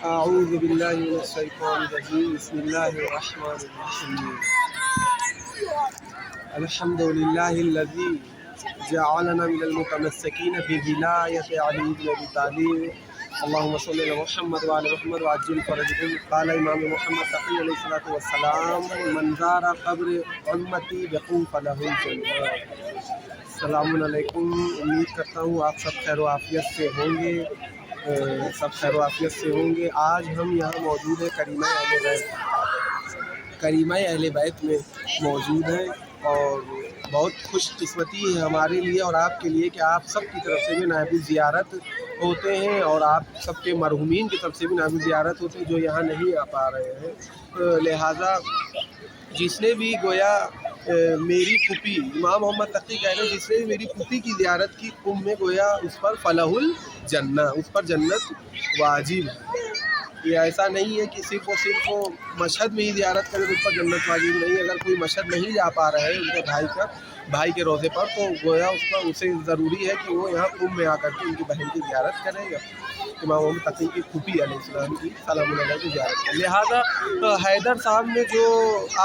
اعوذ باللہ من الشیطان الرجیم بسم اللہ الرحمن الرحیم الحمد للہ الذی جعلنا من المتمسکین بولایت علی بن ابی طالب اللہم صلی علی محمد وعلی محمد وعجل فرجهم قال امام محمد تقی علیہ الصلوۃ والسلام من زار قبر امتی بقوف له الجنہ۔ السلام علیکم، امید کرتا ہوں آپ سب خیر و عافیت سے ہوں گے، آج ہم یہاں موجود ہیں کریمہ اہل بیت میں موجود ہیں، اور بہت خوش قسمتی ہے ہمارے لیے اور آپ کے لیے کہ آپ سب کی طرف سے بھی نائب زیارت ہوتے ہیں، اور آپ سب کے مرحومین کی طرف سے بھی نائب زیارت ہوتے ہیں جو یہاں نہیں آ پا رہے ہیں۔ لہٰذا جس نے بھی گویا میری پھوپھی امام محمد تقی کہہ رہے ہیں، جس نے بھی میری پھوپھی کی زیارت کی کم میں گویا اس پر فلاح الجنہ، اس پر جنت واجب ہے۔ یہ ایسا نہیں ہے کہ صرف مشہد میں ہی زیارت کرے تو اس پر جنت واجب نہیں۔ اگر کوئی مشہد نہیں جا پا رہا ہے ان کے بھائی کے روضے پر، تو گویا اسے ضروری ہے کہ وہ یہاں کم میں آ کر کے ان کی بہن کی زیارت کرے گا، امام محمد تقی کی پھوپھی علیہ السلام کی سلام علیہ کی زیارت کرے۔ لہٰذا حیدر صاحب نے جو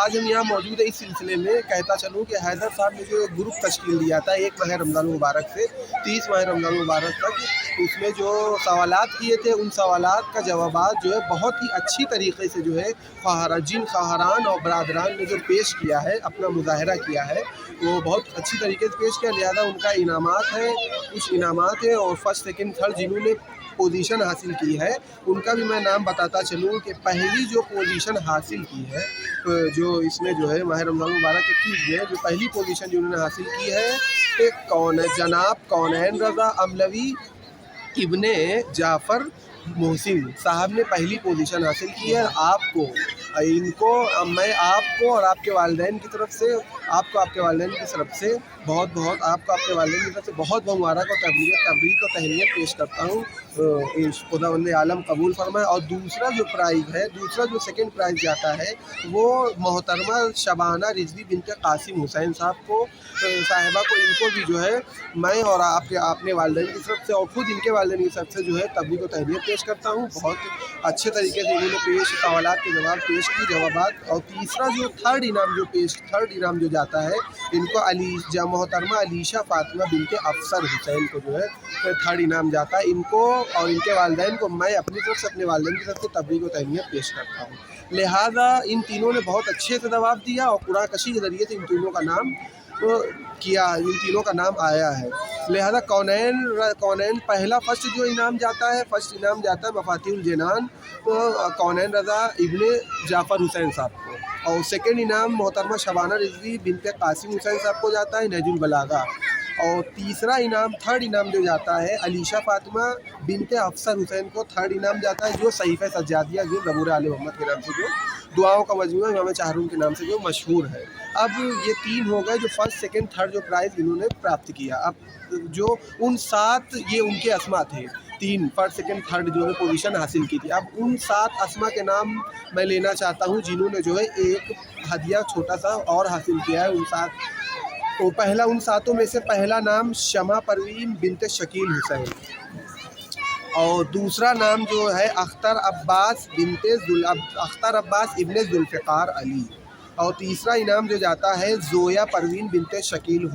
آج ہم یہاں موجود ہے، اس سلسلے میں کہتا چلوں کہ حیدر صاحب نے جو گروپ تشکیل دیا تھا 1 ماہ رمضان مبارک سے 30 ماہ رمضان مبارک تک، اس میں جو سوالات کیے تھے ان سوالات کا جوابات جو ہے بہت ہی اچھی طریقے سے جو ہے جن خواہران اور برادران نے جو پیش کیا ہے، اپنا مظاہرہ کیا ہے، وہ بہت اچھی طریقے سے پیش کیا۔ لہٰذا ان کا انعامات ہیں، کچھ انعامات ہیں، اور فرسٹ سیکنڈ تھرڈ جنہوں نے پوزیشن حاصل کی ہے ان کا بھی میں نام بتاتا چلوں کہ پہلی جو پوزیشن حاصل کی ہے، جو اس میں جو ہے ماہ رمضان مبارک 21 میں جو پہلی پوزیشن جنہوں نے حاصل کی ہے، جناب کونین رضا املوی ابن جعفر محسن صاحب نے پہلی پوزیشن حاصل کی ہے۔ میں آپ کو اور آپ کے والدین کی طرف سے آپ کو آپ کے والدین کی طرف سے بہت بہت مبارک اور تبریک اور تہنیت پیش کرتا ہوں۔ خداوند عالم قبول فرمائے۔ اور دوسرا جو سیکنڈ پرائز جاتا ہے وہ محترمہ شبانہ رضوی بنت قاسم حسین صاحبہ کو ان کو بھی جو ہے میں اور اپنے والدین کی طرف سے اور خود ان کے والدین کی طرف سے جو ہے تبریک و تہنیت پیش کرتا ہوں۔ بہت اچھے طریقے سے انہوں نے سوالات کے جوابات۔ اور تیسرا جو تھرڈ انعام جو جاتا ہے ان کو محترمہ علیشہ فاطمہ بنت افسر حسین کو جو ہے تھرڈ انعام جاتا ہے۔ ان کو اور ان کے والدین کو میں اپنی طرف سے اپنے والدین کی طرف سے تبریک و تہنیت پیش کرتا ہوں۔ لہٰذا ان تینوں نے بہت اچھے سے جواب دیا اور قرآن کشی کے ذریعے سے ان تینوں کا نام آیا ہے۔ لہذا کونین پہلا فرسٹ انعام جاتا ہے مفاتیح الجنان کونین رضا ابن جعفر حسین صاحب کو، اور سیکنڈ انعام محترمہ شبانہ رضوی بنت قاسم حسین صاحب کو جاتا ہے نہج البلاغہ، اور تیسرا تھرڈ انعام جو جاتا ہے علیشہ فاطمہ بنت افسر حسین کو تھرڈ انعام جاتا ہے، جو صحیفہ سجادیہ جو زبور آل محمد کے نام سے جو دعاؤں کا مجموعہ امام چہارم کے نام سے جو مشہور ہے۔ اب یہ 3 ہو گئے جو فرسٹ سیکنڈ تھرڈ جو پرائز انہوں نے پراپت کیا۔ اب جو ان 7 یہ ان کے اسما تھے، 3 فرسٹ سیکنڈ تھرڈ جو ہے پوزیشن حاصل کی تھی۔ اب ان 7 اسما کے نام میں لینا چاہتا ہوں جنہوں نے جو ہے ایک ہدیہ چھوٹا سا اور حاصل کیا ہے۔ ان 7 میں سے پہلا نام شمع پروین بنت شکیل حسین، اور دوسرا نام جو ہے اختر عباس ابن ذوالفقار علی، اور تیسرا انعام جو جاتا ہے زویا پروین بنت شکیل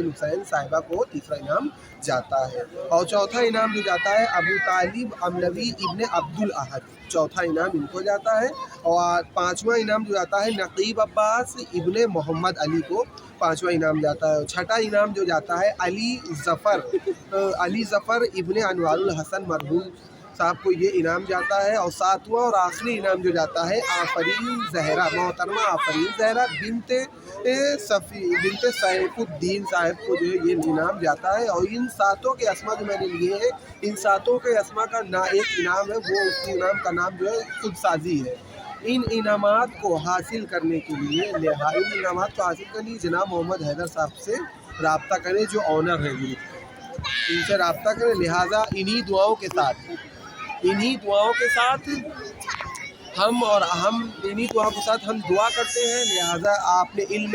حسین صاحبہ کو تیسرا انعام جاتا ہے، اور چوتھا انعام جو جاتا ہے ابو طالب املوی ابن عبد الاحد، چوتھا انعام ان کو جاتا ہے، اور 5واں انعام جو جاتا ہے نقیب عباس ابن محمد علی کو 5واں انعام جاتا ہے، اور چھٹا انعام جو جاتا ہے علی ظفر ابن انوار الحسن مرحوم صاحب کو یہ انعام جاتا ہے، اور 7واں اور آخری انعام جو جاتا ہے محترمہ آفرین زہرا بنت سیف الدین صاحب کو جو ہے یہ انعام جاتا ہے۔ اور ان 7 کے اسما جو میں نے لیے ہیں، ان 7 کے اسما کا ایک انعام ہے، وہ اس کے انعام کا نام جو ہے خود سازی ہے۔ ان انعامات کو حاصل کرنے کے لیے جناب محمد حیدر صاحب سے رابطہ کریں جو آنر ہے ان سے رابطہ کریں۔ لہٰذا انہی دعاؤں کے ساتھ ہم دعا کرتے ہیں۔ لہٰذا آپ نے علم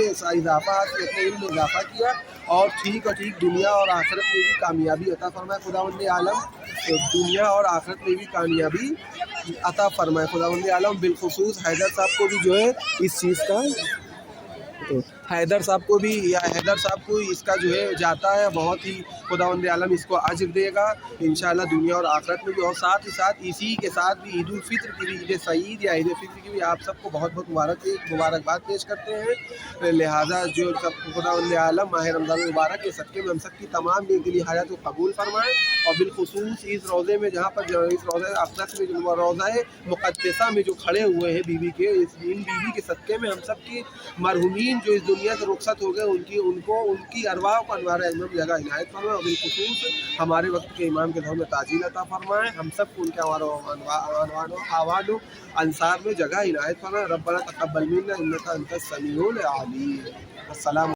اضافہ کیا، اور ٹھیک دنیا اور آخرت میں بھی کامیابی عطا فرمائے خداوند عالم۔ دنیا اور آخرت میں بھی کامیابی عطا فرمائے خداوند عالم۔ بالخصوص حیدر صاحب کو بھی جو ہے اس چیز کا حیدر صاحب کو اس کا جو ہے جاتا ہے، بہت ہی خداوند عالم اس کو اجر دے گا انشاءاللہ دنیا اور آخرت میں بھی۔ اور ساتھ ہی ساتھ اسی کے ساتھ بھی عید الفطر کی بھی، عید سعید یا عید فطر کی بھی آپ سب کو بہت بہت مبارکباد پیش کرتے ہیں۔ لہٰذا جو سب خداوند عالم ماہ رمضان المبارک کے صدقے میں ہم سب کی تمام دلی حاجات کو قبول فرمائیں، اور بالخصوص اس روزے میں جہاں پر اس روزہ اقدس میں جو روزہ مقدسہ میں جو کھڑے ہوئے ہیں بیوی کے، ان بیوی کے صدقے میں ہم سب کی مرحومین جو اس دنیا سے رخصت ہو گئے ان کی ارواح کو انوار اعظم جگہ عنایت فرمائیں، اور بالخصوص ہمارے وقت کے امام کے دور میں تعجیل عطا فرمائیں، ہم سب کو ان کے آوان و انصار میں جگہ عنایت فرمائیں۔ ربنا تقبل منا انک انت السمیع العلیم۔ السلام